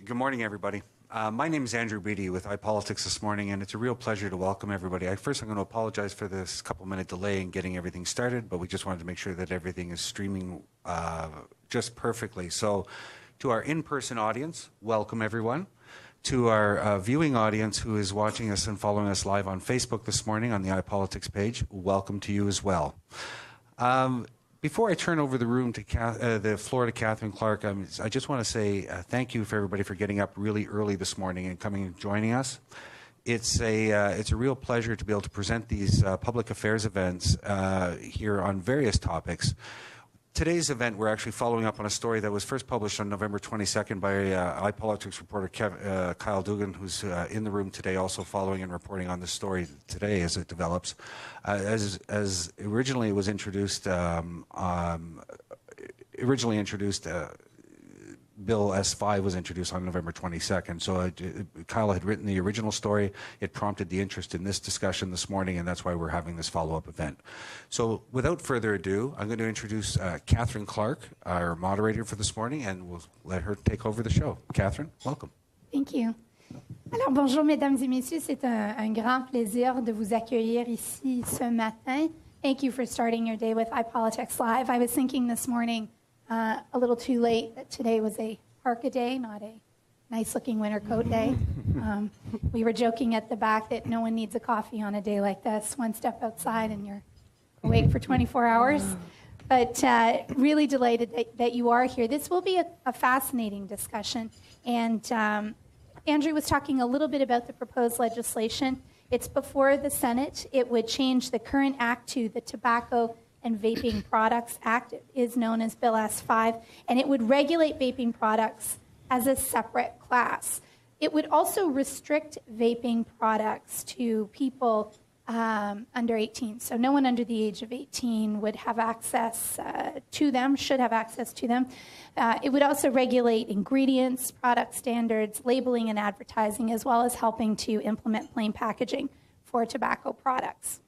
Good morning, everybody. My name is Andrew Beattie with iPolitics this morning, and it's a real pleasure to welcome everybody. First, I'm going to apologize for this couple-minute delay in getting everything started, but we just wanted to make sure that everything is streaming just perfectly. So, to our in-person audience, welcome, everyone. To our viewing audience who is watching us and following us live on Facebook this morning on the iPolitics page, welcome to you as well. Before I turn over the floor to Catherine Clark, I just want to say thank you for everybody for getting up really early this morning and coming and joining us. It's a real pleasure to be able to present these public affairs events here on various topics. Today's event, we're actually following up on a story that was first published on November 22nd by iPolitics reporter Kyle Dugan, who's in the room today, also following and reporting on this story today as it develops. As originally it was introduced, Bill S5 was introduced on November 22nd. So Kyle had written the original story. It prompted the interest in this discussion this morning, and that's why we're having this follow-up event. So without further ado, I'm going to introduce Catherine Clark, our moderator for this morning, and we'll let her take over the show. Catherine, welcome. Thank you. Alors, bonjour, mesdames et messieurs. C'est un grand plaisir de vous accueillir ici ce matin. Thank you for starting your day with iPolitics Live. I was thinking this morning, a little too late, that today was a parka day, not a nice-looking winter coat day. We were joking at the back that no one needs a coffee on a day like this. One step outside and you're awake for 24 hours. But really delighted that you are here. This will be a fascinating discussion. And Andrew was talking a little bit about the proposed legislation. It's before the Senate. It would change the current act to the Tobacco and Vaping Products Act. It is known as Bill S5, and it would regulate vaping products as a separate class. It would also restrict vaping products to people under 18. So no one under the age of 18 would have access to them, should have access to them. It would also regulate ingredients, product standards, labeling and advertising, as well as helping to implement plain packaging for tobacco products.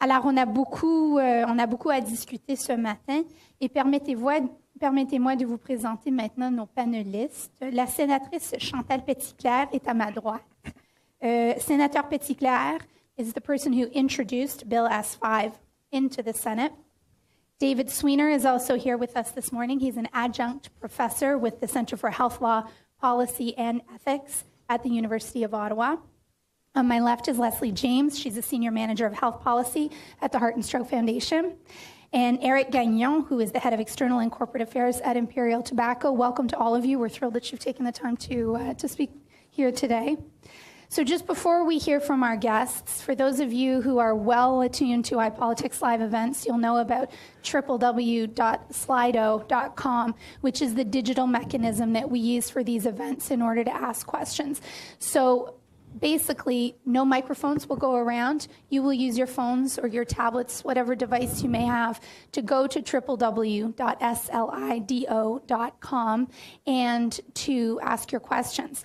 Alors, on a beaucoup à discuter ce matin et permettez-moi de vous présenter maintenant nos panélistes. La sénatrice Chantal Petitclerc est à ma droite. Sénateur Petitclerc is the person who introduced Bill S5 into the Senate. David Sweener is also here with us this morning. He's an adjunct professor with the Center for Health Law, Policy and Ethics at the University of Ottawa. On my left is Leslie James. She's a senior manager of health policy at the Heart and Stroke Foundation. And Eric Gagnon, who is the head of external and corporate affairs at Imperial Tobacco. Welcome to all of you. We're thrilled that you've taken the time to speak here today. So just before we hear from our guests, for those of you who are well attuned to iPolitics Live events, you'll know about www.slido.com, which is the digital mechanism that we use for these events in order to ask questions. So basically, no microphones will go around. You will use your phones or your tablets, whatever device you may have, to go to www.slido.com and to ask your questions.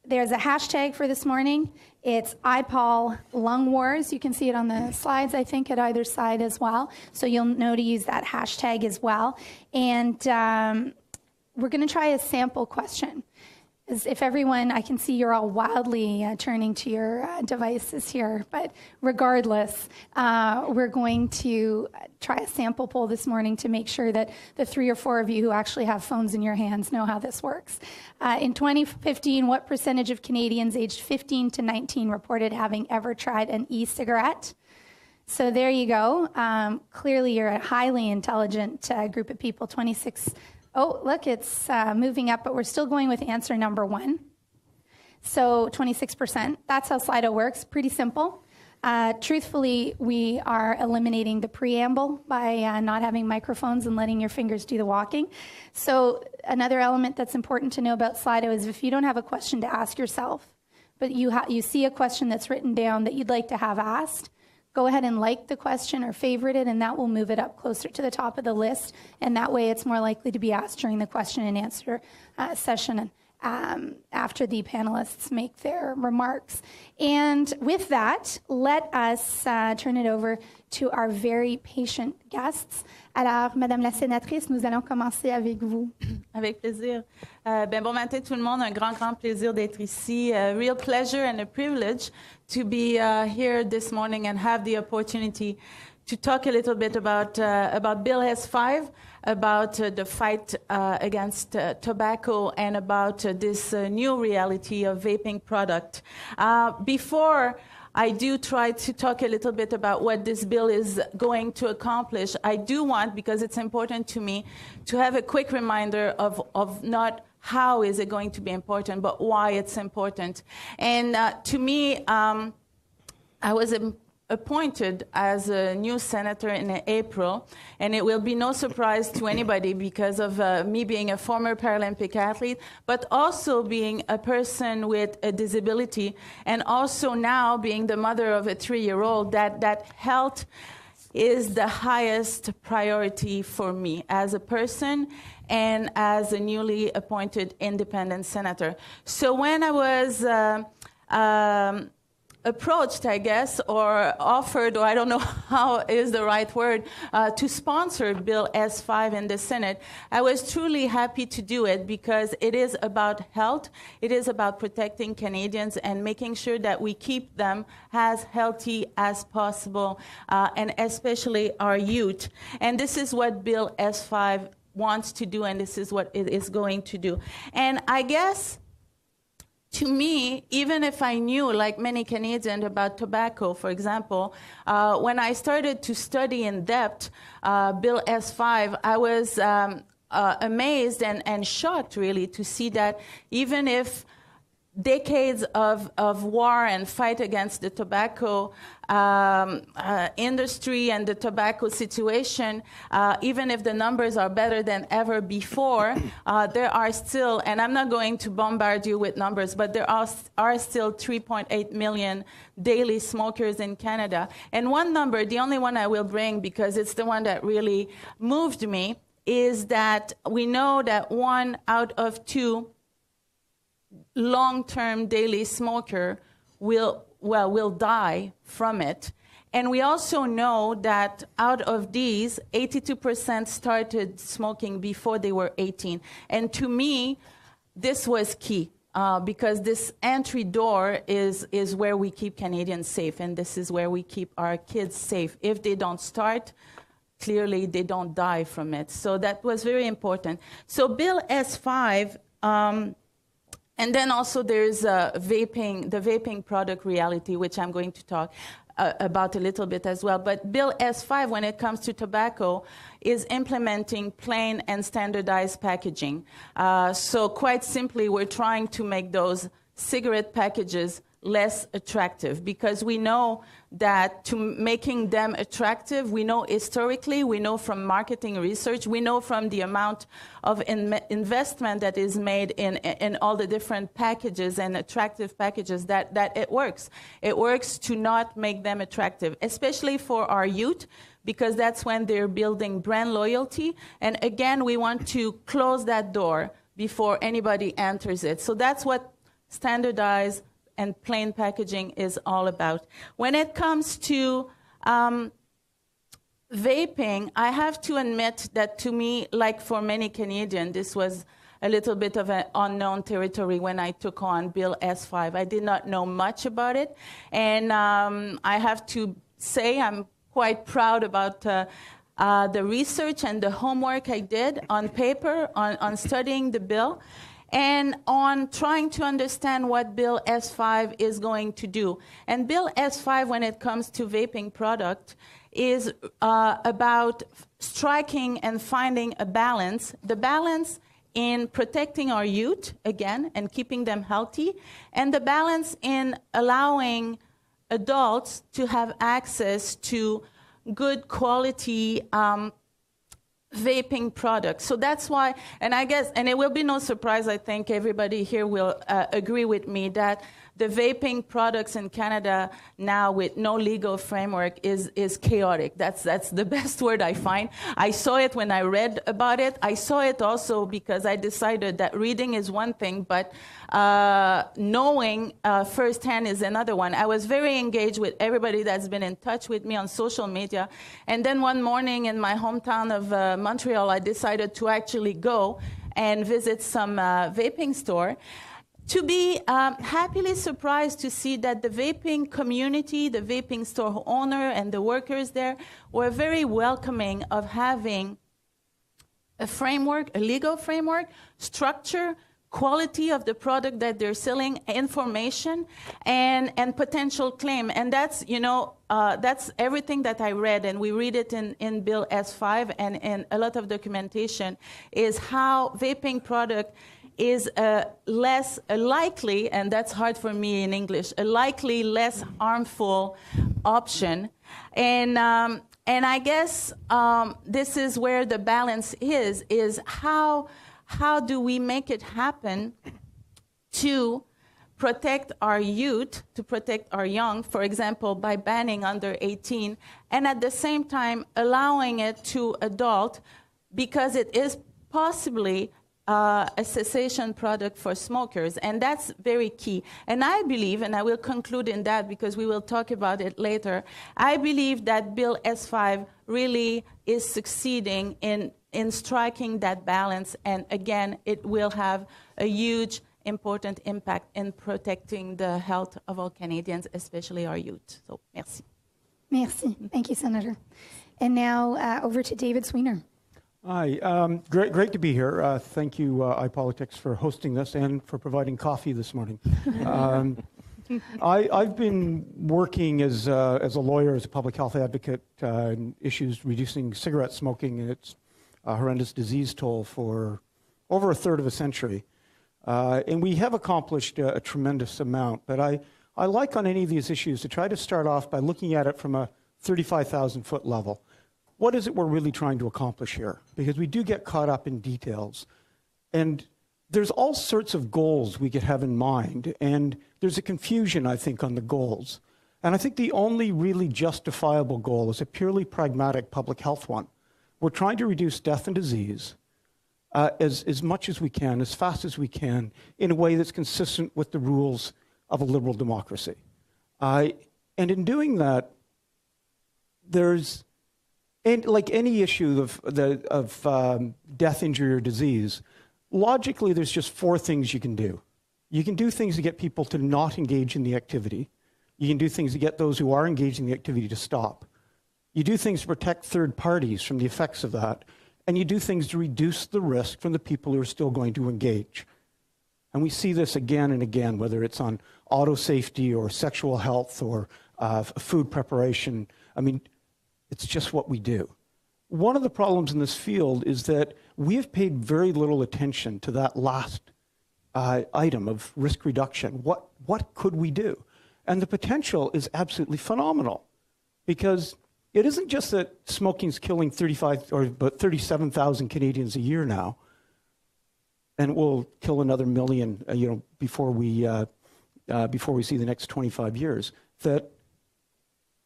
There's a hashtag for this morning. It's iPol Lung Wars. You can see it on the slides, I think, at either side as well. So you'll know to use that hashtag as well. And we're going to try a sample question. If everyone, I can see you're all wildly turning to your devices here, but regardless, we're going to try a sample poll this morning to make sure that the 3 or 4 of you who actually have phones in your hands know how this works. In 2015, what percentage of Canadians aged 15 to 19 reported having ever tried an e-cigarette? So there you go. Clearly, you're a highly intelligent group of people, 26. Oh, look, it's moving up, but we're still going with answer number 1. So 26%. That's how Slido works. Pretty simple. Truthfully, we are eliminating the preamble by not having microphones and letting your fingers do the walking. So another element that's important to know about Slido is if you don't have a question to ask yourself, but you see a question that's written down that you'd like to have asked, go ahead and like the question or favorite it, and that will move it up closer to the top of the list. And that way it's more likely to be asked during the question and answer session after the panelists make their remarks. And with that, let us turn it over to our very patient guests. Alors, Madame la sénatrice, nous allons commencer avec vous. Avec plaisir. Bon matin tout le monde, un grand plaisir d'être ici. A real pleasure and a privilege to be here this morning and have the opportunity to talk a little bit about Bill S5, about the fight against tobacco, and about this new reality of vaping product. Before I do try to talk a little bit about what this bill is going to accomplish, I do want, because it's important to me, to have a quick reminder of not how is it going to be important, but why it's important. And to me, I was appointed as a new senator in April, and it will be no surprise to anybody because of me being a former Paralympic athlete, but also being a person with a disability, and also now being the mother of a 3-year-old, that health is the highest priority for me as a person and as a newly appointed independent senator. So when I was approached, I guess, or offered, or I don't know how is the right word, to sponsor Bill S5 in the Senate, I was truly happy to do it because it is about health, it is about protecting Canadians and making sure that we keep them as healthy as possible, and especially our youth. And this is what Bill S5 wants to do, and this is what it is going to do. And I guess, to me, even if I knew, like many Canadians, about tobacco, for example, when I started to study in depth Bill S5, I was amazed and shocked, really, to see that even if decades of war and fight against the tobacco industry and the tobacco situation, even if the numbers are better than ever before, there are still, and I'm not going to bombard you with numbers, but there are still 3.8 million daily smokers in Canada. And one number, the only one I will bring because it's the one that really moved me, is that we know that 1 out of 2 long-term daily smoker will die from it. And we also know that out of these, 82% started smoking before they were 18. And to me, this was key because this entry door is where we keep Canadians safe, and this is where we keep our kids safe. If they don't start, clearly they don't die from it. So that was very important. So Bill S5, and then also there's the vaping product reality, which I'm going to talk about a little bit as well. But Bill S5, when it comes to tobacco, is implementing plain and standardized packaging. So quite simply, we're trying to make those cigarette packages less attractive, because we know that to making them attractive, we know historically, we know from marketing research, we know from the amount of investment that is made in all the different packages and attractive packages that it works. It works to not make them attractive, especially for our youth, because that's when they're building brand loyalty. And again, we want to close that door before anybody enters it. So that's what standardized and plain packaging is all about. When it comes to vaping, I have to admit that to me, like for many Canadians, this was a little bit of an unknown territory when I took on Bill S5. I did not know much about it, and I have to say I'm quite proud about the research and the homework I did on paper, on studying the bill, and on trying to understand what Bill S5 is going to do. And Bill S5, when it comes to vaping product, is about striking and finding a balance, the balance in protecting our youth, again, and keeping them healthy, and the balance in allowing adults to have access to good quality vaping products. So that's why, and I guess, and it will be no surprise, I think everybody here will agree with me that the vaping products in Canada now with no legal framework is chaotic. That's the best word I find. I saw it when I read about it. I saw it also because I decided that reading is one thing, but knowing firsthand is another one. I was very engaged with everybody that's been in touch with me on social media. And then one morning in my hometown of Montreal, I decided to actually go and visit some vaping store, to be happily surprised to see that the vaping community, the vaping store owner and the workers there were very welcoming of having a framework, a legal framework, structure, quality of the product that they're selling, information, and potential claim. And that's, that's everything that I read, and we read it in Bill S5 and in a lot of documentation, is how vaping product is a likely, and that's hard for me in English, a likely less harmful option. And I guess this is where the balance is how do we make it happen to protect our youth, to protect our young, for example, by banning under 18, and at the same time allowing it to adult, because it is possibly a cessation product for smokers, and that's very key. And I believe, and I will conclude in that because we will talk about it later, I believe that Bill S5 really is succeeding in striking that balance, and again, it will have a huge, important impact in protecting the health of all Canadians, especially our youth. So, merci. Merci. Thank you, Senator. And now over to David Sweener. Hi, great to be here. Thank you, iPolitics, for hosting this and for providing coffee this morning. I've been working as a lawyer, as a public health advocate, in issues reducing cigarette smoking and its horrendous disease toll for over a third of a century. And we have accomplished a tremendous amount. But I like on any of these issues to try to start off by looking at it from a 35,000-foot level. What is it we're really trying to accomplish here? Because we do get caught up in details. And there's all sorts of goals we could have in mind. And there's a confusion, I think, on the goals. And I think the only really justifiable goal is a purely pragmatic public health one. We're trying to reduce death and disease as much as we can, as fast as we can, in a way that's consistent with the rules of a liberal democracy. And in doing that, and like any issue of death, injury, or disease, logically, there's just four things you can do. You can do things to get people to not engage in the activity. You can do things to get those who are engaged in the activity to stop. You do things to protect third parties from the effects of that. And you do things to reduce the risk from the people who are still going to engage. And we see this again and again, whether it's on auto safety or sexual health or food preparation. I mean, it's just what we do. One of the problems in this field is that we have paid very little attention to that last item of risk reduction. What could we do? And the potential is absolutely phenomenal, because it isn't just that smoking's killing 35 or about 37,000 Canadians a year now, and it will kill another million, before we see the next 25 years. That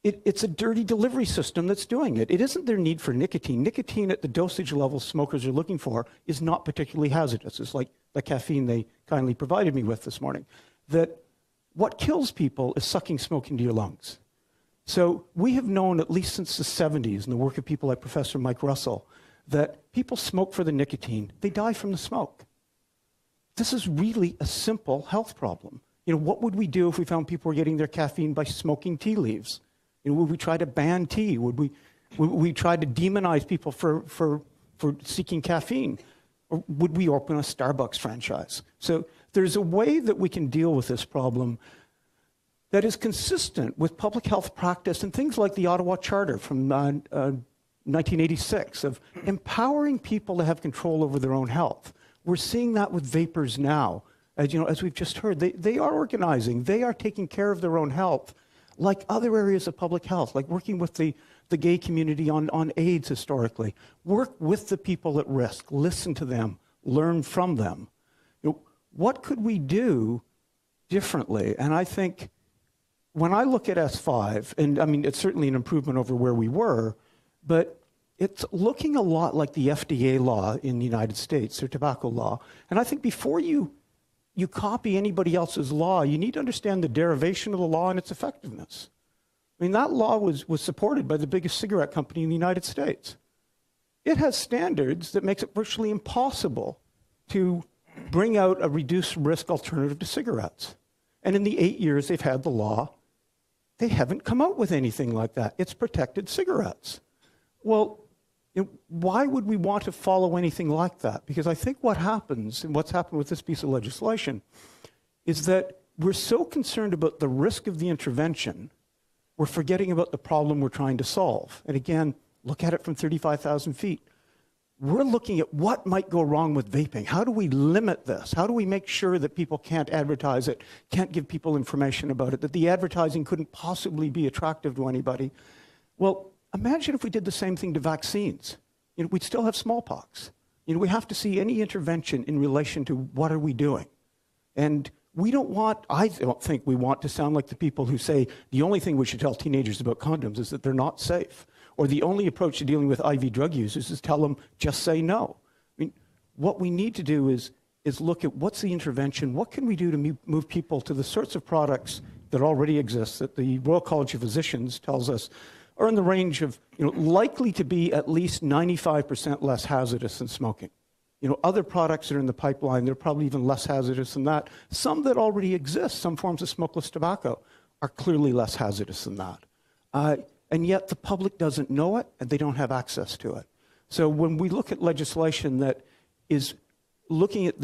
it's a dirty delivery system that's doing it. It isn't their need for nicotine. Nicotine at the dosage level smokers are looking for is not particularly hazardous. It's like the caffeine they kindly provided me with this morning. That what kills people is sucking smoke into your lungs. So we have known, at least since the 70s, in the work of people like Professor Mike Russell, that people smoke for the nicotine. They die from the smoke. This is really a simple health problem. What would we do if we found people were getting their caffeine by smoking tea leaves? Would we try to ban tea? Would we try to demonize people for seeking caffeine? Or would we open a Starbucks franchise? So there's a way that we can deal with this problem that is consistent with public health practice and things like the Ottawa Charter from 1986 of empowering people to have control over their own health. We're seeing that with vapors now. As we've just heard, they are organizing. They are taking care of their own health. like other areas of public health, like working with the gay community on AIDS historically. Work with the people at risk, listen to them, learn from them. You know, what could we do differently? And I think when I look at S5, and I mean, it's certainly an improvement over where we were, but it's looking a lot like the FDA law in the United States, their tobacco law. And I think before you copy anybody else's law, you need to understand the derivation of the law and its effectiveness. I mean, that law was supported by the biggest cigarette company in the United States. It has standards that makes it virtually impossible to bring out a reduced risk alternative to cigarettes. And in the 8 years they've had the law, they haven't come out with anything like that. It's protected cigarettes. Well, why would we want to follow anything like that? Because I think what happens, and what's happened with this piece of legislation, is that we're so concerned about the risk of the intervention, we're forgetting about the problem we're trying to solve. And again, look at it from 35,000 feet. We're looking at what might go wrong with vaping. How do we limit this? How do we make sure that people can't advertise it, can't give people information about it, that the advertising couldn't possibly be attractive to anybody? Well, imagine if we did the same thing to vaccines. You know, we'd still have smallpox. You know, we have to see any intervention in relation to what are we doing. And we don't want, I don't think we want to sound like the people who say the only thing we should tell teenagers about condoms is that they're not safe. Or the only approach to dealing with IV drug users is tell them, just say no. I mean, what we need to do is look at what's the intervention, what can we do to move people to the sorts of products that already exist, that the Royal College of Physicians tells us are in the range of, you know, likely to be at least 95% less hazardous than smoking. You know, other products that are in the pipeline, they're probably even less hazardous than that. Some that already exist, some forms of smokeless tobacco, are clearly less hazardous than that. And yet the public doesn't know it and they don't have access to it. So when we look at legislation that is looking at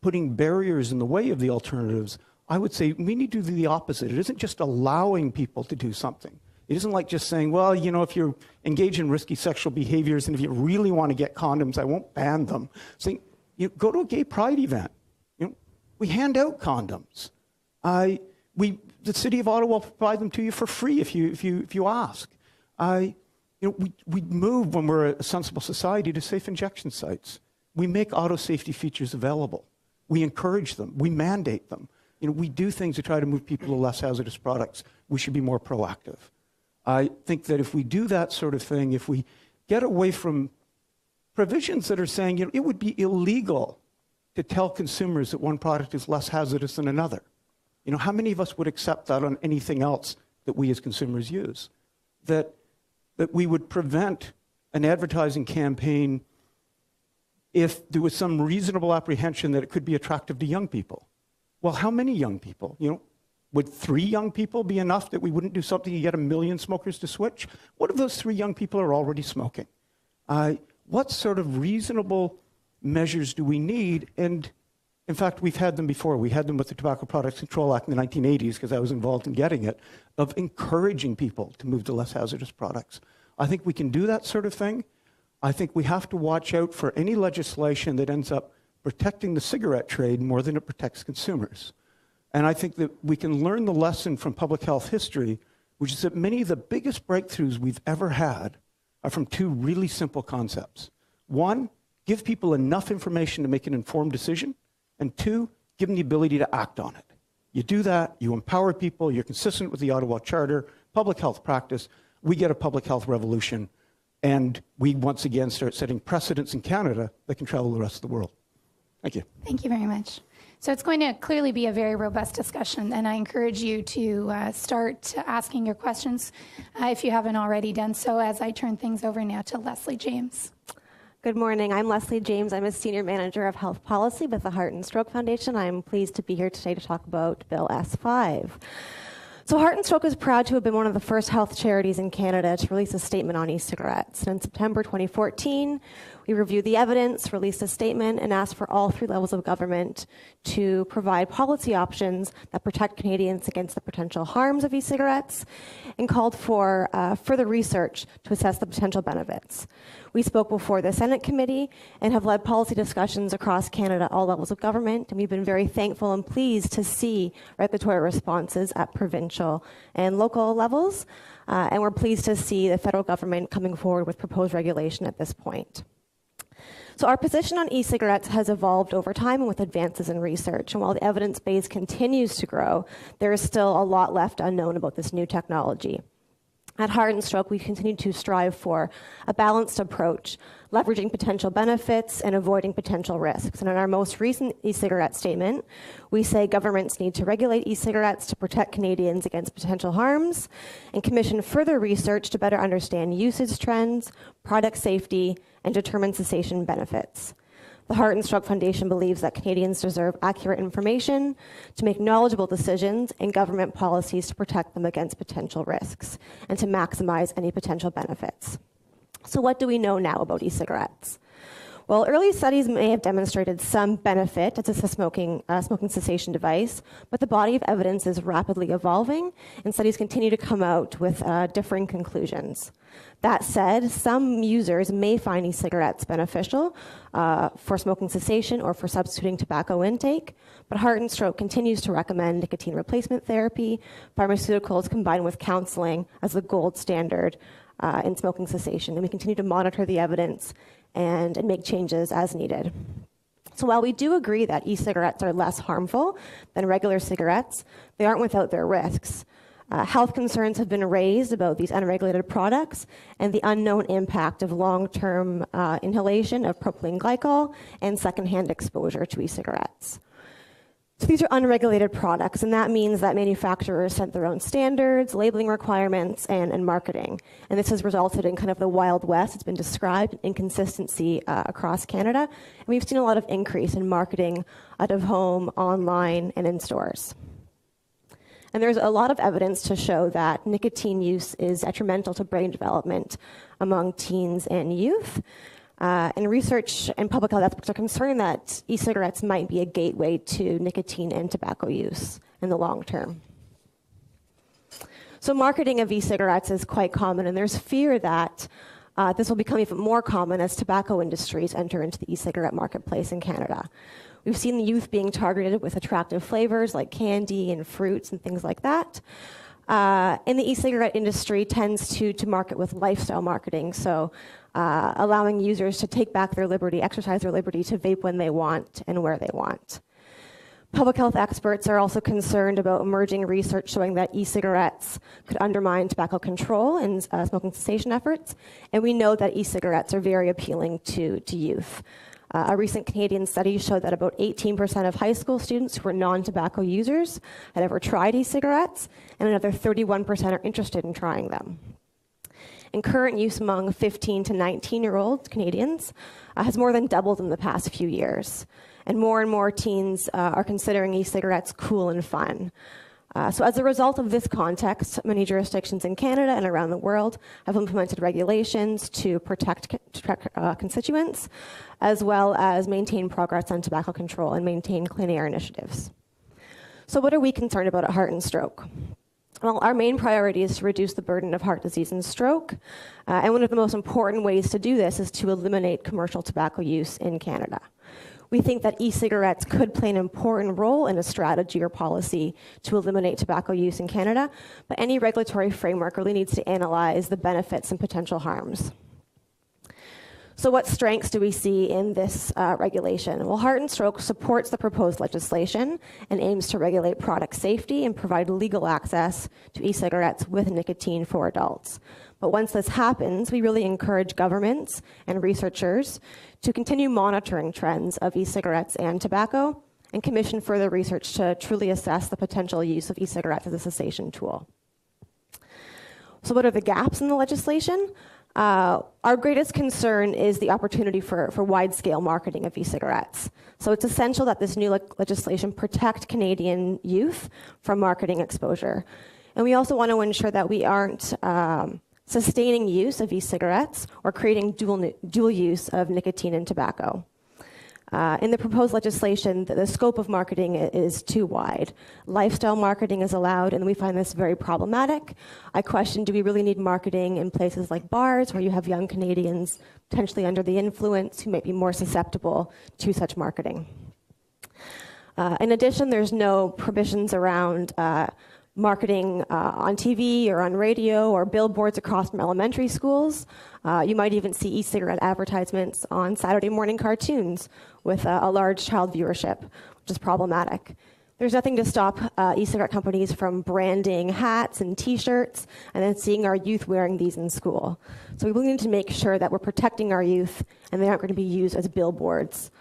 putting barriers in the way of the alternatives, I would say we need to do the opposite. It isn't just allowing people to do something. It isn't like just saying, well, you know, if you engage in risky sexual behaviors and if you really want to get condoms, I won't ban them. Saying, you know, go to a gay pride event. You know, we hand out condoms. The city of Ottawa will provide them to you for free if you ask. You know, we move when we're a sensible society to safe injection sites. We make auto safety features available. We encourage them. We mandate them. You know, we do things to try to move people to less hazardous products. We should be more proactive. I think that if we do that sort of thing, if we get away from provisions that are saying, you know, it would be illegal to tell consumers that one product is less hazardous than another. You know, how many of us would accept that on anything else that we as consumers use? That we would prevent an advertising campaign if there was some reasonable apprehension that it could be attractive to young people. Well, how many young people? You know, would 3 young people be enough that we wouldn't do something to get 1 million smokers to switch? What if those 3 young people are already smoking? What sort of reasonable measures do we need? And in fact, we've had them before. We had them with the Tobacco Products Control Act in the 1980s, because I was involved in getting it, of encouraging people to move to less hazardous products. I think we can do that sort of thing. I think we have to watch out for any legislation that ends up protecting the cigarette trade more than it protects consumers. And I think that we can learn the lesson from public health history, which is that many of the biggest breakthroughs we've ever had are from 2 really simple concepts. 1, give people enough information to make an informed decision. And 2, give them the ability to act on it. You do that, you empower people, you're consistent with the Ottawa Charter, public health practice, we get a public health revolution, and we once again start setting precedents in Canada that can travel the rest of the world. Thank you. Thank you very much. So it's going to clearly be a very robust discussion, and I encourage you to start asking your questions if you haven't already done so, as I turn things over now to Leslie James. Good morning. I'm Leslie James. I'm a Senior Manager of Health Policy with the Heart and Stroke Foundation. I'm pleased to be here today to talk about Bill S5. So Heart and Stroke is proud to have been one of the first health charities in Canada to release a statement on e-cigarettes. And in September 2014, We reviewed the evidence, released a statement, and asked for all 3 levels of government to provide policy options that protect Canadians against the potential harms of e-cigarettes, and called for further research to assess the potential benefits. We spoke before the Senate committee and have led policy discussions across Canada, all levels of government, and we've been very thankful and pleased to see regulatory responses at provincial and local levels, and we're pleased to see the federal government coming forward with proposed regulation at this point. So our position on e-cigarettes has evolved over time and with advances in research. And while the evidence base continues to grow, there is still a lot left unknown about this new technology. At Heart and Stroke, we continue to strive for a balanced approach, leveraging potential benefits and avoiding potential risks. And in our most recent e-cigarette statement, we say governments need to regulate e-cigarettes to protect Canadians against potential harms and commission further research to better understand usage trends, product safety, and determine cessation benefits. The Heart and Stroke Foundation believes that Canadians deserve accurate information to make knowledgeable decisions and government policies to protect them against potential risks and to maximize any potential benefits. So what do we know now about e-cigarettes? Well, early studies may have demonstrated some benefit as a smoking cessation device, but the body of evidence is rapidly evolving, and studies continue to come out with differing conclusions. That said, some users may find e-cigarettes beneficial for smoking cessation or for substituting tobacco intake, but Heart and Stroke continues to recommend nicotine replacement therapy, pharmaceuticals combined with counseling as the gold standard in smoking cessation, and we continue to monitor the evidence and make changes as needed. So while we do agree that e-cigarettes are less harmful than regular cigarettes, they aren't without their risks. Health concerns have been raised about these unregulated products and the unknown impact of long-term inhalation of propylene glycol and secondhand exposure to e-cigarettes. So these are unregulated products, and that means that manufacturers set their own standards, labeling requirements, and marketing. And this has resulted in kind of the Wild West. It's been described, inconsistency across Canada. And we've seen a lot of increase in marketing out of home, online, and in stores. And there's a lot of evidence to show that nicotine use is detrimental to brain development among teens and youth. And research and public health experts are concerned that e-cigarettes might be a gateway to nicotine and tobacco use in the long term. So marketing of e-cigarettes is quite common, and there's fear that this will become even more common as tobacco industries enter into the e-cigarette marketplace in Canada. We've seen the youth being targeted with attractive flavors like candy and fruits and things like that. And the e-cigarette industry tends to market with lifestyle marketing, so allowing users to take back their liberty, exercise their liberty to vape when they want and where they want. Public health experts are also concerned about emerging research showing that e-cigarettes could undermine tobacco control and smoking cessation efforts, and we know that e-cigarettes are very appealing to youth. A recent Canadian study showed that about 18% of high school students who were non-tobacco users had ever tried e-cigarettes, and another 31% are interested in trying them. And current use among 15 to 19-year-old Canadians has more than doubled in the past few years. And more teens are considering e-cigarettes cool and fun. So as a result of this context, many jurisdictions in Canada and around the world have implemented regulations to protect constituents, as well as maintain progress on tobacco control and maintain clean air initiatives. So what are we concerned about at Heart and Stroke? Well, our main priority is to reduce the burden of heart disease and stroke. And one of the most important ways to do this is to eliminate commercial tobacco use in Canada. We think that e-cigarettes could play an important role in a strategy or policy to eliminate tobacco use in Canada, but any regulatory framework really needs to analyze the benefits and potential harms. So what strengths do we see in this regulation? Well, Heart and Stroke supports the proposed legislation and aims to regulate product safety and provide legal access to e-cigarettes with nicotine for adults. But once this happens, we really encourage governments and researchers to continue monitoring trends of e-cigarettes and tobacco and commission further research to truly assess the potential use of e-cigarettes as a cessation tool. So what are the gaps in the legislation? Our greatest concern is the opportunity for wide-scale marketing of e-cigarettes. So it's essential that this new legislation protect Canadian youth from marketing exposure. And we also want to ensure that we aren't sustaining use of e-cigarettes, or creating dual use of nicotine and tobacco. In the proposed legislation, the scope of marketing is too wide. Lifestyle marketing is allowed, and we find this very problematic. I question, do we really need marketing in places like bars where you have young Canadians potentially under the influence who might be more susceptible to such marketing? In addition, there's no provisions around marketing on TV or on radio or billboards across from elementary schools. You might even see e-cigarette advertisements on Saturday morning cartoons with a large child viewership, which is problematic. There's nothing to stop e-cigarette companies from branding hats and T-shirts and then seeing our youth wearing these in school. So we really need to make sure that we're protecting our youth and they aren't going to be used as billboards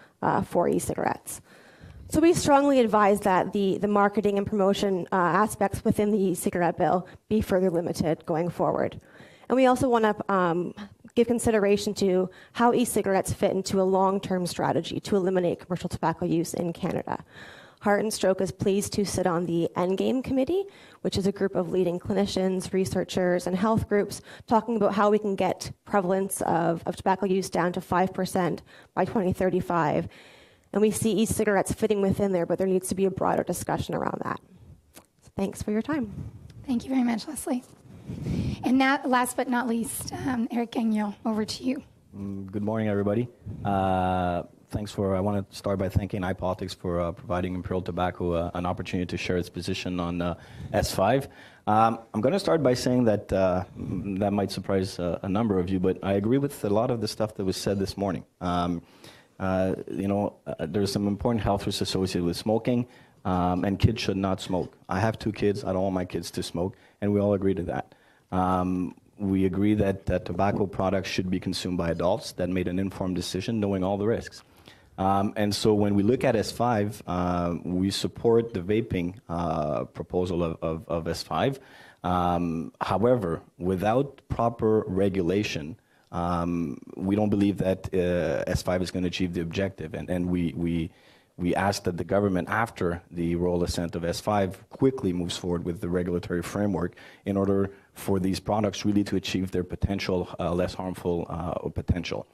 for e-cigarettes. So we strongly advise that the marketing and promotion aspects within the e-cigarette bill be further limited going forward. And we also want to give consideration to how e-cigarettes fit into a long-term strategy to eliminate commercial tobacco use in Canada. Heart and Stroke is pleased to sit on the Endgame Committee, which is a group of leading clinicians, researchers, and health groups talking about how we can get prevalence of tobacco use down to 5% by 2035. And we see e-cigarettes fitting within there, but there needs to be a broader discussion around that. So thanks for your time. Thank you very much, Leslie. And now, last but not least, Eric Gagnon, over to you. Good morning, everybody. I want to start by thanking iPolitics for providing Imperial Tobacco an opportunity to share its position on S5. I'm going to start by saying that that might surprise a number of you, but I agree with a lot of the stuff that was said this morning. There's some important health risks associated with smoking, and kids should not smoke. I have 2 kids. I don't want my kids to smoke, and we all agree to that. We agree that tobacco products should be consumed by adults that made an informed decision knowing all the risks. And so when we look at S5, we support the vaping proposal of S5. However, without proper regulation, we don't believe that S5 is going to achieve the objective, and we ask that the government, after the roll assent of S5, quickly moves forward with the regulatory framework in order for these products really to achieve their potential, less harmful potential.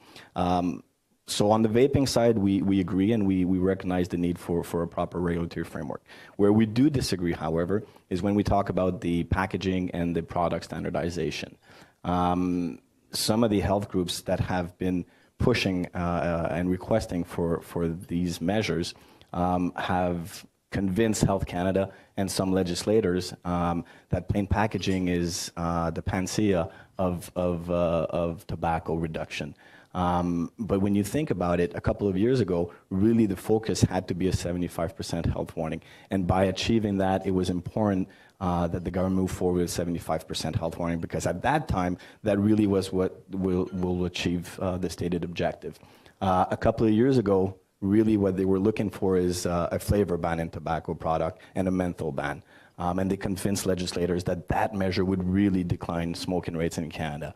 So on the vaping side, we agree and we recognize the need for a proper regulatory framework. Where we do disagree, however, is when we talk about the packaging and the product standardization. Some of the health groups that have been pushing and requesting for these measures have convinced Health Canada and some legislators that plain packaging is the panacea of tobacco reduction. But when you think about it, a couple of years ago, really the focus had to be a 75% health warning. And by achieving that, it was important that the government move forward with 75% health warning, because at that time, that really was what will achieve the stated objective. A couple of years ago, really what they were looking for is a flavor ban in tobacco product and a menthol ban. And they convinced legislators that that measure would really decline smoking rates in Canada.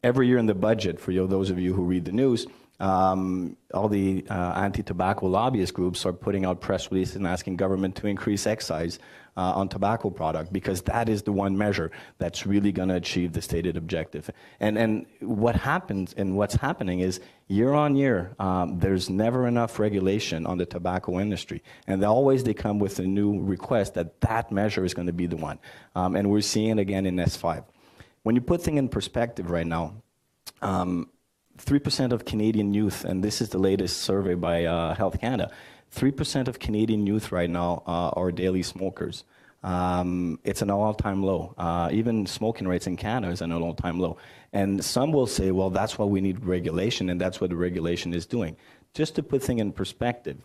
Every year in the budget, for those of you who read the news, all the anti-tobacco lobbyist groups are putting out press releases and asking government to increase excise on tobacco product, because that is the one measure that's really going to achieve the stated objective. And what happens and what's happening is year on year, there's never enough regulation on the tobacco industry. And they come with a new request that measure is going to be the one. And we're seeing it again in S5. When you put things in perspective right now, 3% of Canadian youth, and this is the latest survey by Health Canada, 3% of Canadian youth right now are daily smokers. It's an all-time low. Even smoking rates in Canada is an all-time low. And some will say, well, that's why we need regulation, and that's what the regulation is doing. Just to put things in perspective,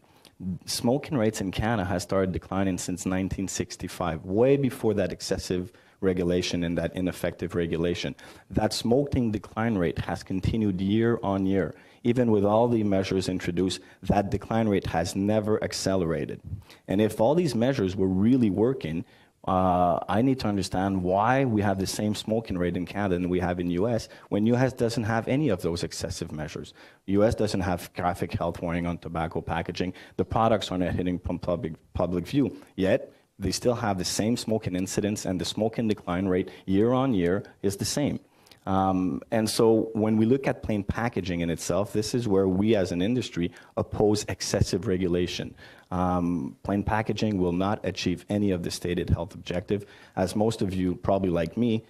smoking rates in Canada has started declining since 1965, way before that excessive regulation and that ineffective regulation. That smoking decline rate has continued year on year. Even with all the measures introduced, that decline rate has never accelerated. And if all these measures were really working, I need to understand why we have the same smoking rate in Canada than we have in U.S. when U.S. doesn't have any of those excessive measures. U.S. doesn't have graphic health warning on tobacco packaging. The products are not hitting public view. Yet, They still have the same smoking incidence, and the smoking decline rate year on year is the same. And so when we look at plain packaging in itself, this is where we as an industry oppose excessive regulation. Plain packaging will not achieve any of the stated health objective. As most of you, probably like me,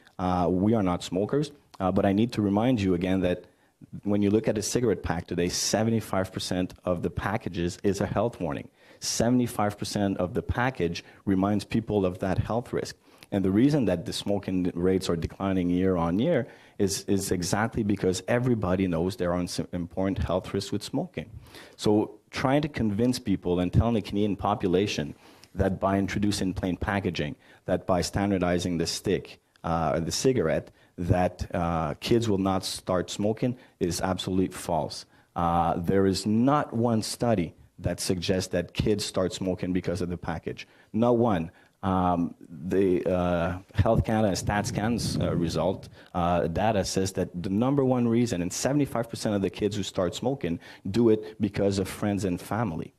we are not smokers. But I need to remind you again that when you look at a cigarette pack today, 75% of the packages is a health warning. 75% of the package reminds people of that health risk. And the reason that the smoking rates are declining year on year is exactly because everybody knows there are important health risks with smoking. So trying to convince people and telling the Canadian population that by introducing plain packaging, that by standardizing the stick, the cigarette, that kids will not start smoking is absolutely false. There is not one study that suggests that kids start smoking because of the package. Not one. The Health Canada and StatsCan's result data says that the number one reason, and 75% of the kids who start smoking do it because of friends and family,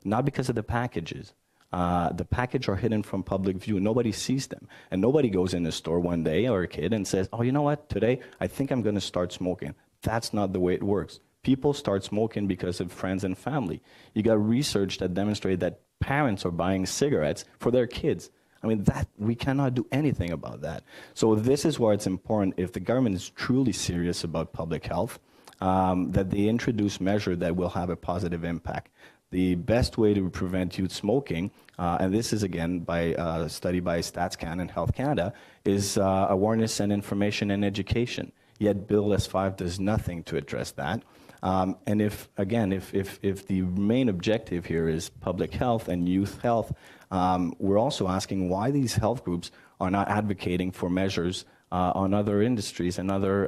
not because of the packages. The package are hidden from public view. Nobody sees them. And nobody goes in the store one day, or a kid, and says, oh, you know what, today I think I'm going to start smoking. That's not the way it works. People start smoking because of friends and family. You got research that demonstrated that parents are buying cigarettes for their kids. I mean, that we cannot do anything about that. So this is why it's important, if the government is truly serious about public health, that they introduce measures that will have a positive impact. The best way to prevent youth smoking, and this is again by a study by StatsCan and Health Canada, is awareness and information and education. Yet Bill S5 does nothing to address that. And if the main objective here is public health and youth health, we're also asking why these health groups are not advocating for measures on other industries and other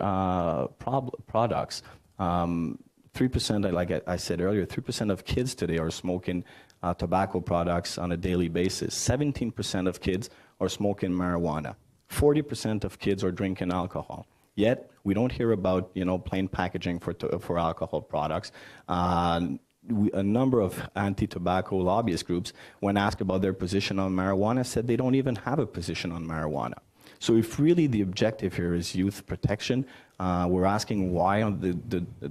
products. 3%, like I said earlier, 3% of kids today are smoking tobacco products on a daily basis. 17% of kids are smoking marijuana. 40% of kids are drinking alcohol. Yet, we don't hear about, plain packaging for alcohol products. A number of anti-tobacco lobbyist groups, when asked about their position on marijuana, said they don't even have a position on marijuana. So if really the objective here is youth protection, we're asking why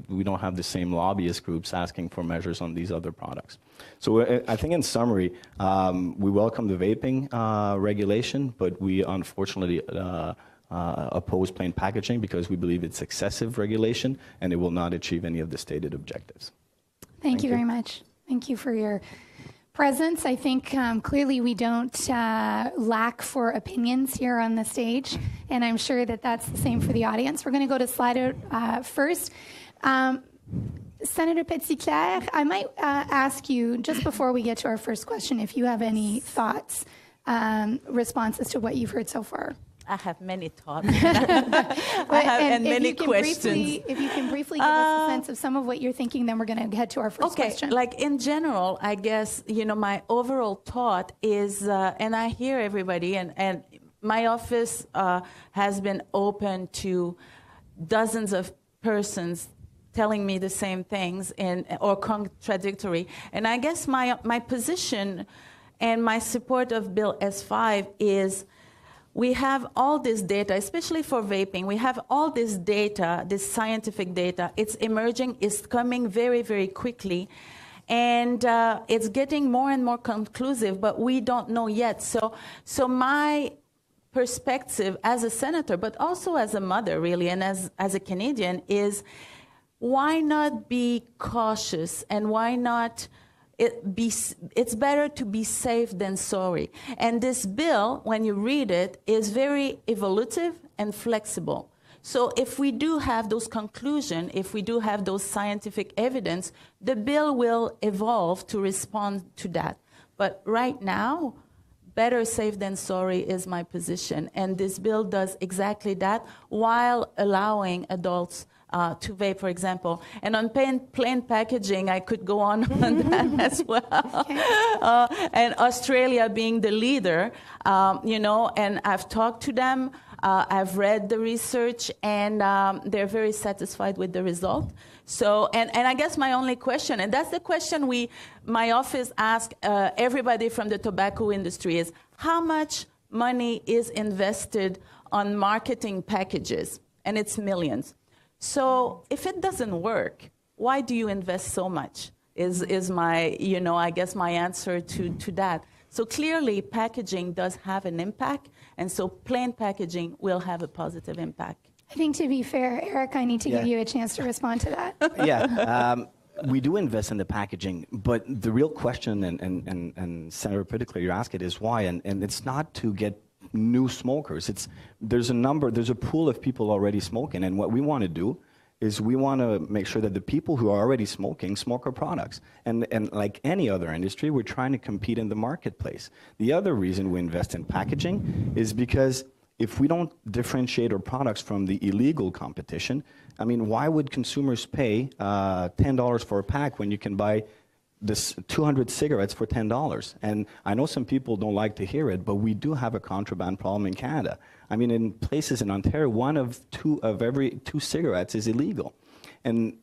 we don't have the same lobbyist groups asking for measures on these other products. So I think in summary, we welcome the vaping regulation, but we unfortunately oppose plain packaging because we believe it's excessive regulation and it will not achieve any of the stated objectives. Thank you very much. Thank you for your presence. I think clearly we don't lack for opinions here on the stage, and I'm sure that that's the same for the audience. We're going to go to Slido first. Senator Petitclerc, I might ask you, just before we get to our first question, if you have any thoughts, responses to what you've heard so far. I have many thoughts. and many questions. If you can briefly give us a sense of some of what you're thinking, then we're going to head to our first question. Like in general, I guess, my overall thought is, and I hear everybody, and my office has been open to dozens of persons telling me the same things or contradictory. And I guess my position and my support of Bill S5 is, we have all this data, especially for vaping. We have all this data, this scientific data. It's emerging, it's coming very, very quickly. And it's getting more and more conclusive, but we don't know yet. So my perspective as a senator, but also as a mother, really, and as a Canadian, is why not be cautious and why not... It's better to be safe than sorry. And this bill, when you read it, is very evolutive and flexible. So if we do have those conclusions, if we do have those scientific evidence, the bill will evolve to respond to that. But right now, better safe than sorry is my position. And this bill does exactly that while allowing adults to vape, for example. And on plain packaging, I could go on that as well. Okay. And Australia being the leader, and I've talked to them, I've read the research, and they're very satisfied with the result. So, and I guess my only question, and that's the question my office asks everybody from the tobacco industry is, how much money is invested on marketing packages? And it's millions. So if it doesn't work, why do you invest so much? Is my, I guess my answer to that. So clearly, packaging does have an impact, and so plain packaging will have a positive impact. I think to be fair, Eric, I need to give you a chance to respond to that. We do invest in the packaging, but the real question, and Senator Particular, you ask it, is why, and it's not to get new smokers. There's a pool of people already smoking, and what we want to do is we want to make sure that the people who are already smoking smoke our products. And like any other industry, we're trying to compete in the marketplace. The other reason we invest in packaging is because if we don't differentiate our products from the illegal competition, I mean, why would consumers pay $10 for a pack when you can buy this 200 cigarettes for $10? And I know some people don't like to hear it, but we do have a contraband problem in Canada. I mean, in places in Ontario, one of every two cigarettes is illegal. And,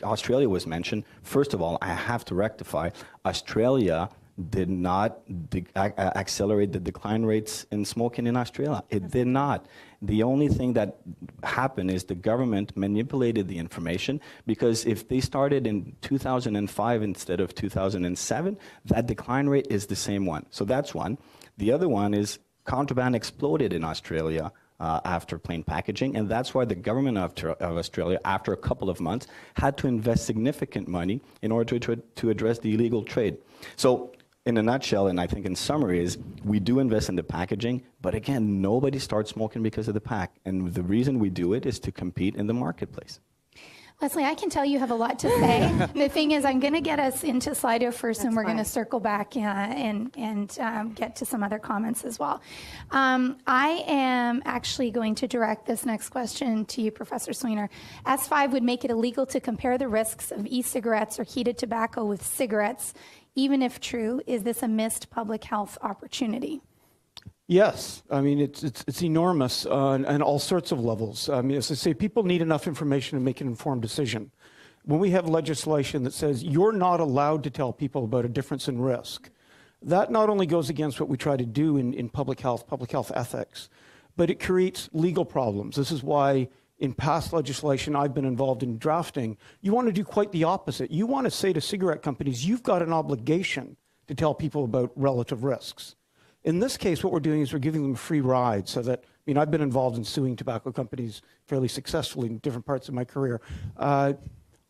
Australia was mentioned. First of all, I have to rectify, Australia did not accelerate the decline rates in smoking in Australia. It did not. The only thing that happened is the government manipulated the information, because if they started in 2005 instead of 2007, that decline rate is the same one. So that's one. The other one is contraband exploded in Australia after plain packaging, and that's why the government of Australia, after a couple of months, had to invest significant money in order to address the illegal trade. So in a nutshell, and I think in summary, is we do invest in the packaging, but again, nobody starts smoking because of the pack. And the reason we do it is to compete in the marketplace. Leslie, I can tell you have a lot to say. The thing is, I'm going to get us into Slido first, and we're going to circle back and get to some other comments as well. I am actually going to direct this next question to you, Professor Sweiner. S5 would make it illegal to compare the risks of e-cigarettes or heated tobacco with cigarettes. Even if true, is this a missed public health opportunity? Yes, I mean, it's enormous on all sorts of levels. I mean, as I say, people need enough information to make an informed decision. When we have legislation that says you're not allowed to tell people about a difference in risk, that not only goes against what we try to do in public health ethics, but it creates legal problems. This is why in past legislation I've been involved in drafting, you want to do quite the opposite. You want to say to cigarette companies, you've got an obligation to tell people about relative risks. In this case, what we're doing is we're giving them a free ride so that, I've been involved in suing tobacco companies fairly successfully in different parts of my career. I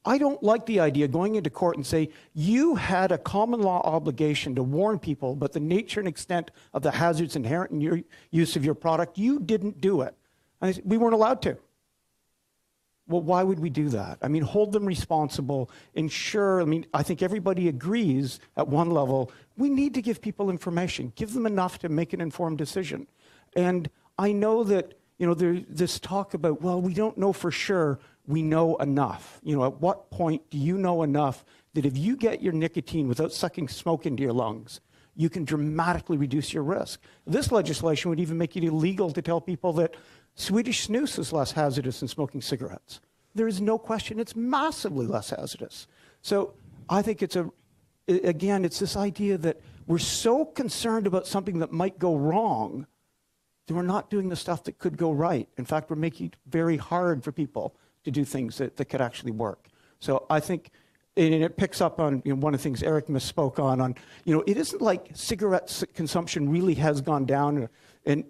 don't like the idea of going into court and say, you had a common law obligation to warn people about the nature and extent of the hazards inherent in your use of your product. You didn't do it. And we weren't allowed to. Well, why would we do that? Hold them responsible. Ensure, I think everybody agrees at one level, we need to give people information, give them enough to make an informed decision. And I know that, there's this talk about, well, we don't know for sure, we know enough. At what point do you know enough that if you get your nicotine without sucking smoke into your lungs, you can dramatically reduce your risk? This legislation would even make it illegal to tell people that Swedish snus is less hazardous than smoking cigarettes. There is no question it's massively less hazardous. So I think it's this idea that we're so concerned about something that might go wrong that we're not doing the stuff that could go right. In fact, we're making it very hard for people to do things that could actually work. So I think, and it picks up on one of the things Eric misspoke on, it isn't like cigarette consumption really has gone down and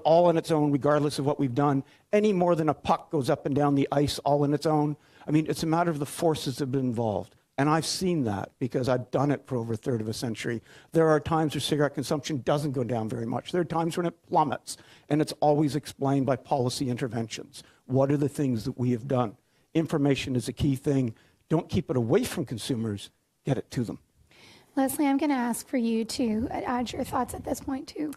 all on its own, regardless of what we've done, any more than a puck goes up and down the ice all on its own. It's a matter of the forces that have been involved. And I've seen that because I've done it for over a third of a century. There are times where cigarette consumption doesn't go down very much. There are times when it plummets, and it's always explained by policy interventions. What are the things that we have done? Information is a key thing. Don't keep it away from consumers, get it to them. Leslie, I'm going to ask for you to add your thoughts at this point, too.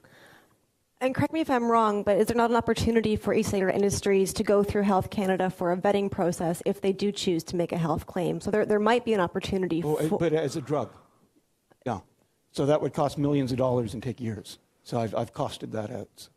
And correct me if I'm wrong, but is there not an opportunity for e-cigarette industries to go through Health Canada for a vetting process if they do choose to make a health claim? So there might be an opportunity But as a drug, yeah. So that would cost millions of dollars and take years. So I've costed that out.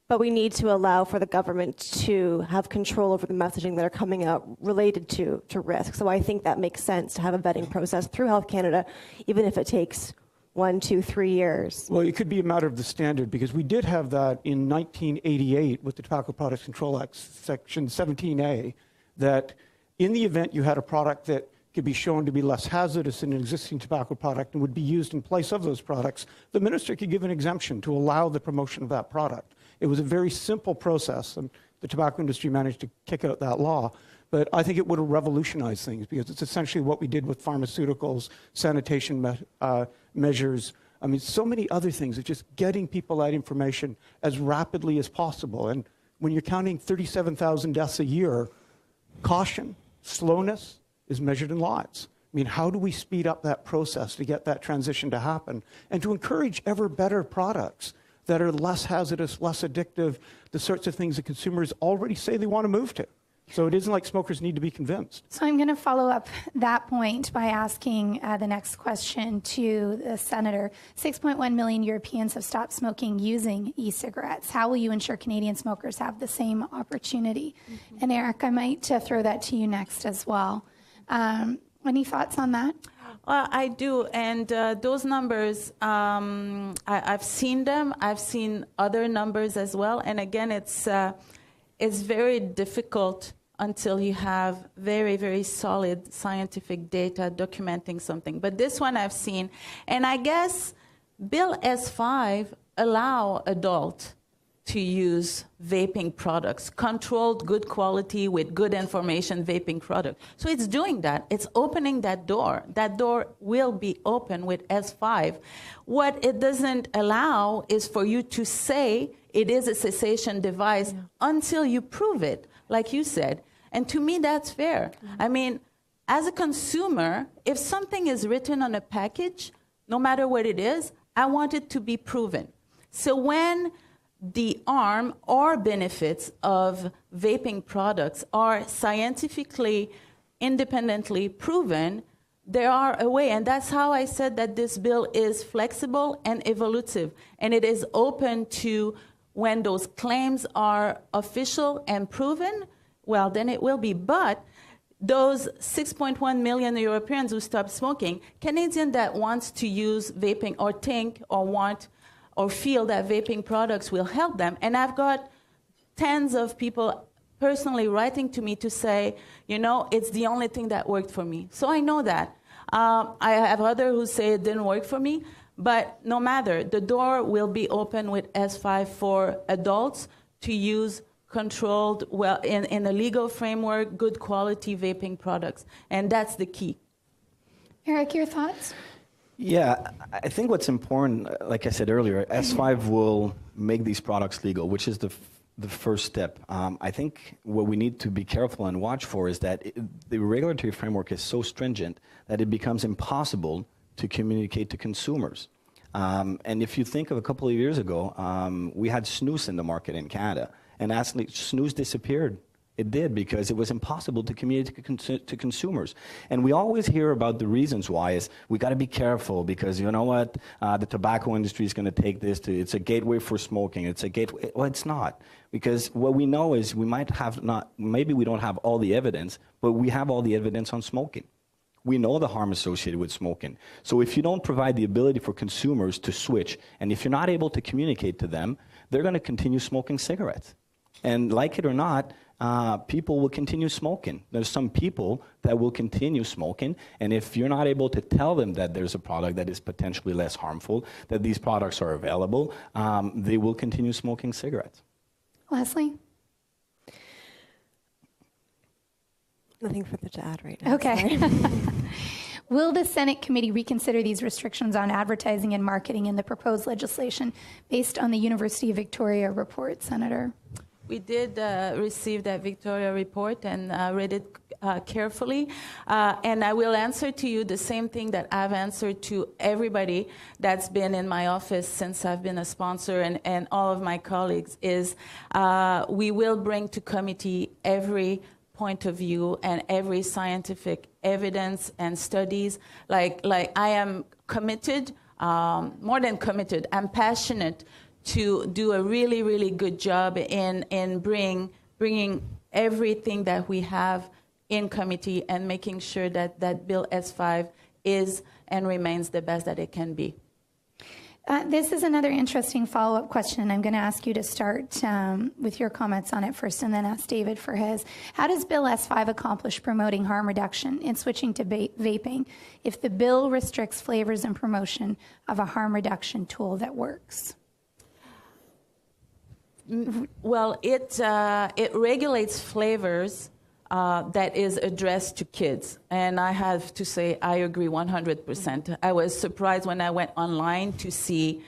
But we need to allow for the government to have control over the messaging that are coming out related to risk. So I think that makes sense to have a vetting process through Health Canada, even if it takes 1, 2, 3 years. Well, it could be a matter of the standard, because we did have that in 1988 with the Tobacco Products Control Act, Section 17A, that in the event you had a product that could be shown to be less hazardous than an existing tobacco product and would be used in place of those products, the minister could give an exemption to allow the promotion of that product. It was a very simple process, and the tobacco industry managed to kick out that law. But I think it would have revolutionized things, because it's essentially what we did with pharmaceuticals, sanitation measures. I mean, so many other things. It's just getting people that information as rapidly as possible. And when you're counting 37,000 deaths a year, caution, slowness is measured in lives. I mean, how do we speed up that process to get that transition to happen and to encourage ever better products that are less hazardous, less addictive, the sorts of things that consumers already say they want to move to? So it isn't like smokers need to be convinced. So I'm going to follow up that point by asking the next question to the Senator. 6.1 million Europeans have stopped smoking using e-cigarettes. How will you ensure Canadian smokers have the same opportunity? Mm-hmm. And Eric, I might throw that to you next as well. Any thoughts on that? I do, and those numbers, I've seen them. I've seen other numbers as well. And again, it's very difficult until you have very, very solid scientific data documenting something. But this one I've seen, and I guess Bill S5 allow adults to use vaping products, controlled, good quality, with good information vaping product. So it's doing that. It's opening that door. That door will be open with S5. What it doesn't allow is for you to say it is a cessation device until you prove it, like you said. And to me, that's fair. I mean, as a consumer, if something is written on a package, no matter what it is, I want it to be proven. So when the harm or benefits of vaping products are scientifically, independently proven, there are a way. And that's how I said that this bill is flexible and evolutive. And it is open to, when those claims are official and proven, well, then it will be. But those 6.1 million Europeans who stopped smoking, Canadians that wants to use vaping or think or want or feel that vaping products will help them. And I've got tens of people personally writing to me to say, you know, it's the only thing that worked for me. So I know that. I have others who say it didn't work for me, but no matter, the door will be open with S5 for adults to use controlled, well, in a legal framework, good quality vaping products. And that's the key. Eric, your thoughts? Yeah, I think what's important, like I said earlier, S5 will make these products legal, which is the first step. I think what we need to be careful and watch for is that the regulatory framework is so stringent that it becomes impossible to communicate to consumers. And if you think of a couple of years ago, we had snus in the market in Canada, and actually snus disappeared. It did, because it was impossible to communicate to consumers. And we always hear about the reasons why is we got to be careful because, you know what, the tobacco industry is going to take this to, it's a gateway for smoking. It's a gateway. Well, it's not. Because what we know is we might have not, maybe we don't have all the evidence, but we have all the evidence on smoking. We know the harm associated with smoking. So if you don't provide the ability for consumers to switch, and if you're not able to communicate to them, they're going to continue smoking cigarettes. And like it or not, people will continue smoking. There's some people that will continue smoking, and if you're not able to tell them that there's a product that is potentially less harmful, that these products are available, they will continue smoking cigarettes. Leslie? Nothing further to add right now. Okay. Will the Senate committee reconsider these restrictions on advertising and marketing in the proposed legislation based on the University of Victoria report, Senator? We did receive that Victoria report and read it carefully. And I will answer to you the same thing that I've answered to everybody that's been in my office since I've been a sponsor, and all of my colleagues, is we will bring to committee every point of view and every scientific evidence and studies. Like I am committed, more than committed, I'm passionate to do a really, really good job in bringing everything that we have in committee and making sure that Bill S5 is and remains the best that it can be. This is another interesting follow-up question. I'm going to ask you to start with your comments on it first and then ask David for his. How does Bill S5 accomplish promoting harm reduction in switching to vaping if the bill restricts flavors and promotion of a harm reduction tool that works? Well, it regulates flavors that is addressed to kids. And I have to say, I agree 100%. I was surprised when I went online to see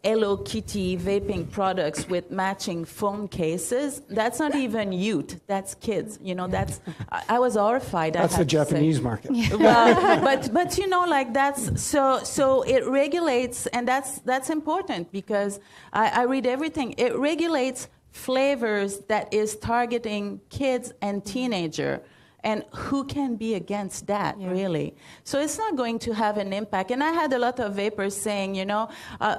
Hello Kitty vaping products with matching phone cases. That's not even youth, that's kids. You know, I was horrified. That's the Japanese market. Well, but you know, like that's, so it regulates, and that's important because I read everything. It regulates flavors that is targeting kids and teenager. And who can be against that, really? So it's not going to have an impact. And I had a lot of vapors saying, you know,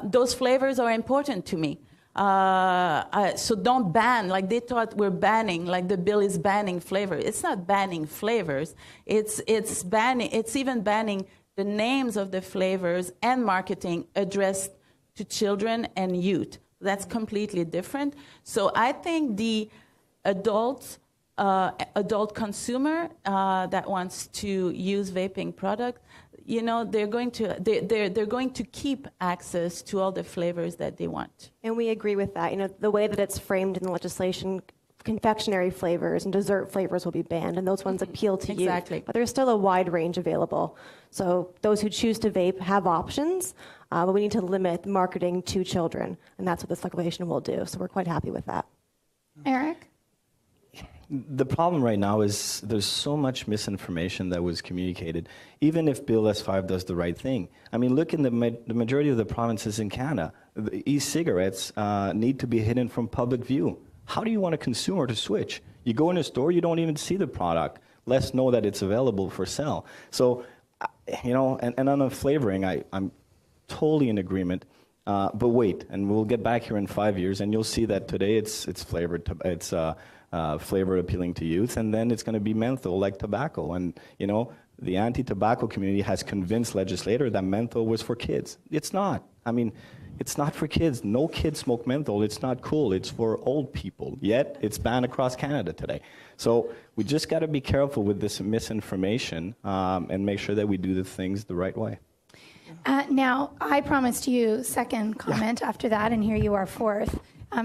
those flavors are important to me. So don't ban, like they thought we're banning, like the bill is banning flavor. It's not banning flavors. It's even banning the names of the flavors and marketing addressed to children and youth. That's completely different. So I think the adult consumer that wants to use vaping product, you know, they're going to keep access to all the flavors that they want. And we agree with that. You know, the way that it's framed in the legislation, confectionery flavors and dessert flavors will be banned, and those ones appeal to you. Exactly. But there's still a wide range available. So those who choose to vape have options, but we need to limit marketing to children, and that's what this legislation will do. So we're quite happy with that. Eric? The problem right now is there's so much misinformation that was communicated, even if Bill S5 does the right thing. I mean, look in the majority of the provinces in Canada, the e-cigarettes need to be hidden from public view. How do you want a consumer to switch? You go in a store, you don't even see the product, less know that it's available for sale. So, you know, and on the flavoring, I'm totally in agreement. But wait, and we'll get back here in 5 years, and you'll see that today it's flavored, flavored appealing to youth, and then it's going to be menthol like tobacco. And you know, the anti-tobacco community has convinced legislators that menthol was for kids. It's not. I mean, it's not for kids. No kids smoke menthol. It's not cool. It's for old people. Yet it's banned across Canada today. So we just got to be careful with this misinformation and make sure that we do the things the right way. Now, I promised you second comment after that, and here you are fourth.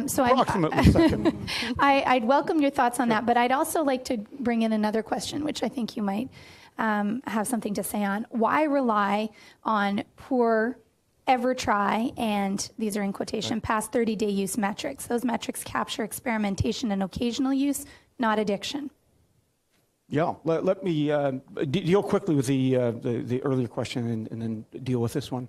So Approximately second. I'd welcome your thoughts on that, but I'd also like to bring in another question, which I think you might have something to say on. Why rely on poor, ever try, and these are in quotation, past 30-day use metrics? Those metrics capture experimentation and occasional use, not addiction. Yeah, let me deal quickly with the earlier question and then deal with this one.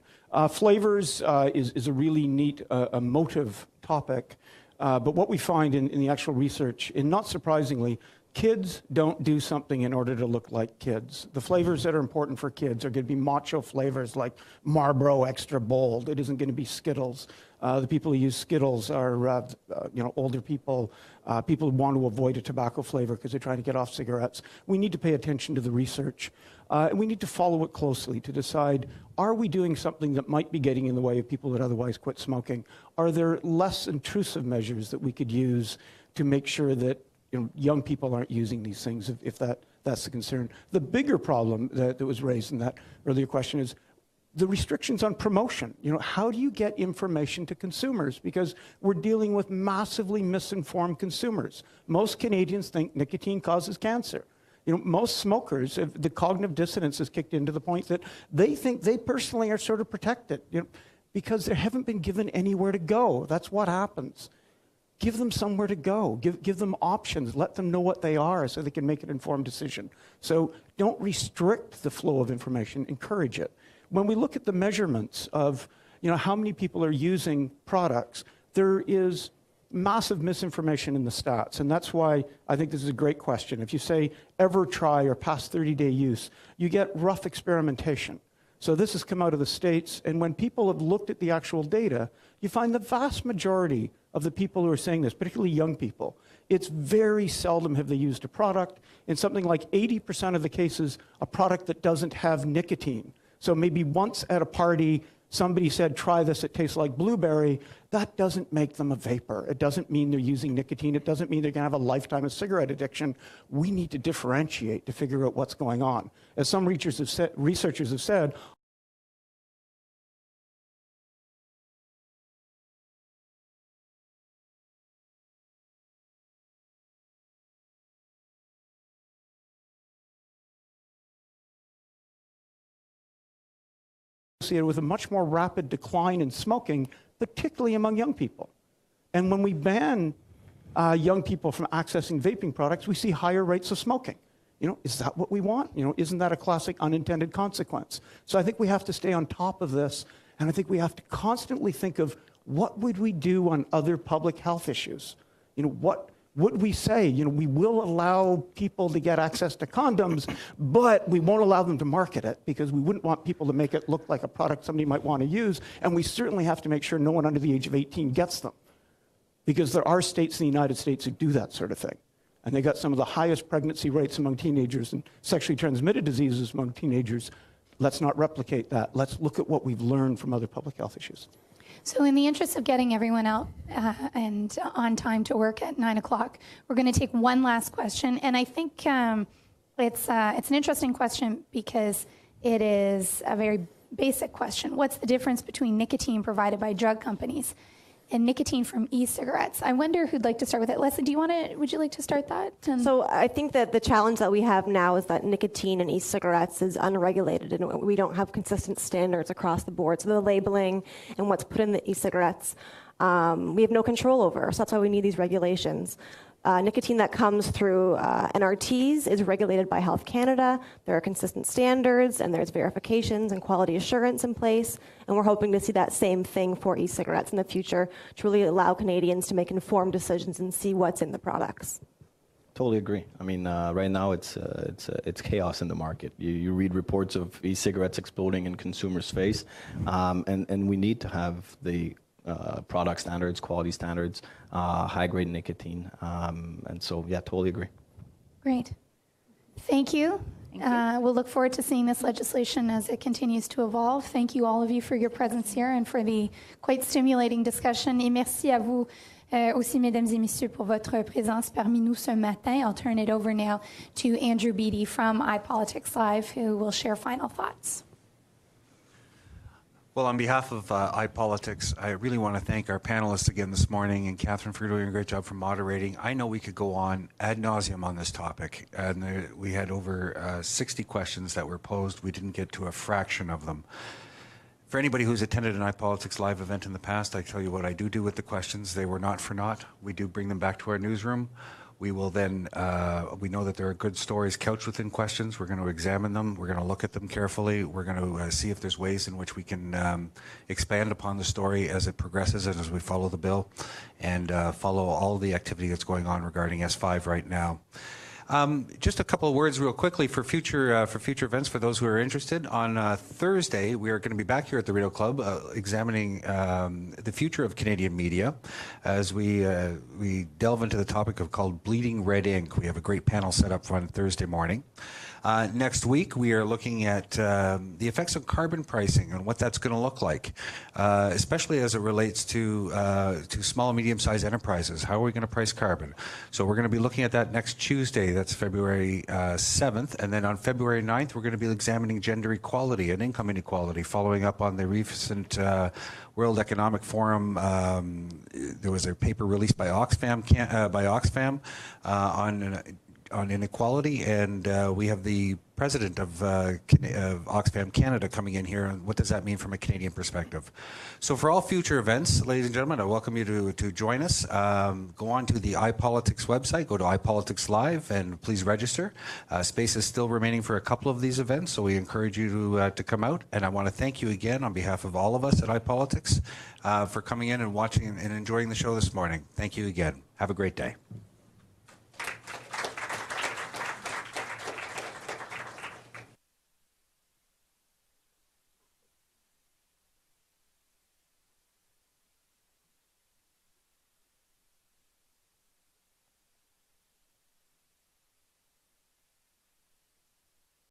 Flavors is a really neat emotive topic, but what we find in the actual research, and not surprisingly, kids don't do something in order to look like kids. The flavors that are important for kids are going to be macho flavors like Marlboro Extra Bold. It isn't going to be Skittles. The people who use Skittles are older people, people who want to avoid a tobacco flavor because they're trying to get off cigarettes. We need to pay attention to the research, and we need to follow it closely to decide, are we doing something that might be getting in the way of people that otherwise quit smoking? Are there less intrusive measures that we could use to make sure that young people aren't using these things, if that's the concern? The bigger problem that was raised in that earlier question is the restrictions on promotion. How do you get information to consumers? Because we're dealing with massively misinformed consumers. Most Canadians think nicotine causes cancer. Most smokers, the cognitive dissonance has kicked into the point that they think they personally are sort of protected, because they haven't been given anywhere to go. That's what happens. Give them somewhere to go. Give them options. Let them know what they are so they can make an informed decision. So don't restrict the flow of information. Encourage it. When we look at the measurements of how many people are using products, there is massive misinformation in the stats. And that's why I think this is a great question. If you say ever try or past 30-day use, you get rough experimentation. So this has come out of the States, and when people have looked at the actual data, you find the vast majority of the people who are saying this, particularly young people, it's very seldom have they used a product. In something like 80% of the cases, a product that doesn't have nicotine. So maybe once at a party, somebody said, try this, it tastes like blueberry. That doesn't make them a vapor. It doesn't mean they're using nicotine. It doesn't mean they're going to have a lifetime of cigarette addiction. We need to differentiate to figure out what's going on. As some researchers have said, with a much more rapid decline in smoking, particularly among young people. And when we ban young people from accessing vaping products, we see higher rates of smoking. You know, is that what we want? You know, isn't that a classic unintended consequence? So I think we have to stay on top of this, and I think we have to constantly think of what would we do on other public health issues? You know, what would we say? You know, we will allow people to get access to condoms, but we won't allow them to market it because we wouldn't want people to make it look like a product somebody might want to use, and we certainly have to make sure no one under the age of 18 gets them, because there are states in the United States who do that sort of thing. And they got some of the highest pregnancy rates among teenagers and sexually transmitted diseases among teenagers. Let's not replicate that. Let's look at what we've learned from other public health issues. So in the interest of getting everyone out and on time to work at 9 o'clock, we're going to take one last question. And I think it's an interesting question because it is a very basic question. What's the difference between nicotine provided by drug companies and nicotine from e-cigarettes? I wonder who'd like to start with it. Leslie, would you like to start that? So I think that the challenge that we have now is that nicotine in e-cigarettes is unregulated, and we don't have consistent standards across the board. So the labeling and what's put in the e-cigarettes, we have no control over. So that's why we need these regulations. Nicotine that comes through NRTs is regulated by Health Canada. There are consistent standards, and there's verifications and quality assurance in place. And we're hoping to see that same thing for e-cigarettes in the future to really allow Canadians to make informed decisions and see what's in the products. Totally agree. I mean, right now it's chaos in the market. You read reports of e-cigarettes exploding in consumers' face, and we need to have the product standards, quality standards, high-grade nicotine. And so, yeah, totally agree. Great. Thank you. We'll look forward to seeing this legislation as it continues to evolve. Thank you, all of you, for your presence here and for the quite stimulating discussion. Et merci à vous aussi, mesdames et messieurs, pour votre présence parmi nous ce matin. I'll turn it over now to Andrew Beattie from iPolitics Live, who will share final thoughts. Well, on behalf of iPolitics, I really want to thank our panelists again this morning, and Catherine for doing a great job for moderating. I know we could go on ad nauseum on this topic, and we had over 60 questions that were posed. We didn't get to a fraction of them. For anybody who's attended an iPolitics Live event in the past, I tell you what I do with the questions. They were not for naught. We do bring them back to our newsroom. We will then, we know that there are good stories couched within questions. We're going to examine them. We're going to look at them carefully. We're going to see if there's ways in which we can expand upon the story as it progresses and as we follow the bill and follow all the activity that's going on regarding S5 right now. Just a couple of words real quickly for future events for those who are interested. On Thursday, we are going to be back here at the Rideau Club examining the future of Canadian media as we delve into the topic of called Bleeding Red Ink. We have a great panel set up on Thursday morning. Next week, we are looking at the effects of carbon pricing and what that's going to look like, especially as it relates to small and medium-sized enterprises. How are we going to price carbon? So we're going to be looking at that next Tuesday. That's February 7th. And then on February 9th, we're going to be examining gender equality and income inequality, following up on the recent World Economic Forum. There was a paper released by Oxfam on inequality, and we have the president of Oxfam Canada coming in here, and what does that mean from a Canadian perspective? So for all future events, ladies and gentlemen, I welcome you to join us. Go on to the iPolitics website, go to iPolitics Live, and please register. Space is still remaining for a couple of these events, so we encourage you to come out. And I want to thank you again on behalf of all of us at iPolitics for coming in and watching and enjoying the show this morning. Thank you again. Have a great day.